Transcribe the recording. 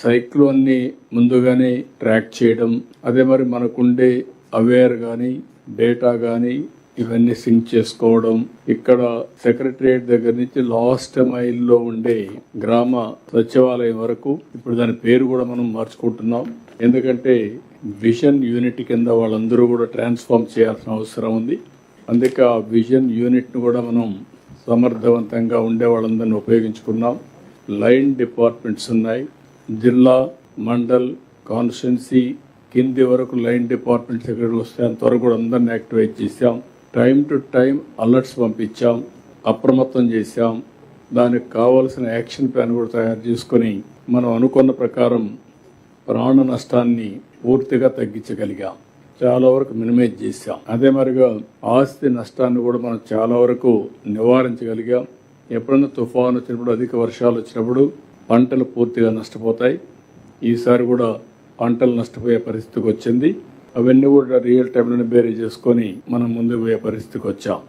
Cyclone ని ముందుగానే track చేయడం, అదే మరి మనకుండే అవేర్ గాని డేటా గాని ఇవన్నీ సింక్ చేసుకోవడం, ఇక్కడ సెక్రటరియట్ దగ్గర నుంచి లాస్ట్ మైల్ లో ఉండే గ్రామ సచివాలయం వరకు ఇప్పుడు దాని పేరు కూడా మనం మార్చుకుంటున్నాం. ఎందుకంటే విజన్ యూనిట్ కింద వాళ్ళందరూ కూడా ట్రాన్స్ఫార్మ్ చేయాల్సిన అవసరం ఉంది. అందుకే ఆ విజన్ యూనిట్ ను కూడా మనం సమర్థవంతంగా ఉండే వాళ్ళందరినీ ఉపయోగించుకున్నాం. లైన్ డిపార్ట్మెంట్స్ ఉన్నాయి. జిల్లా, మండల్, కాన్స్టిట్యున్సీ కింది వరకు లైన్ డిపార్ట్మెంట్స్ ఎక్కడికి వస్తే అంతవరకు కూడా అందరిని యాక్టివేట్ చేశాం. టైం టు టైం అలర్ట్స్ పంపించాం, అప్రమత్తం చేశాం. దానికి కావాల్సిన యాక్షన్ ప్లాన్ కూడా తయారు చేసుకొని మనం అనుకున్న ప్రకారం ప్రాణ నష్టాన్ని పూర్తిగా తగ్గించగలిగాం. చాలా వరకు మినిమైజ్ చేశాం. అదే మరిగా ఆస్తి నష్టాన్ని కూడా మనం చాలా వరకు నివారించగలిగాం. ఎప్పుడైనా తుఫాను వచ్చినప్పుడు, అధిక వర్షాలు వచ్చినప్పుడు పంటలు పూర్తిగా నష్టపోతాయి. ఈసారి కూడా పంటలు నష్టపోయే పరిస్థితికి వచ్చింది. అవన్నీ కూడా రియల్ టైంలోనే బేరీ చేసుకొని మనం ముందుకు పోయే పరిస్థితికి వచ్చాం.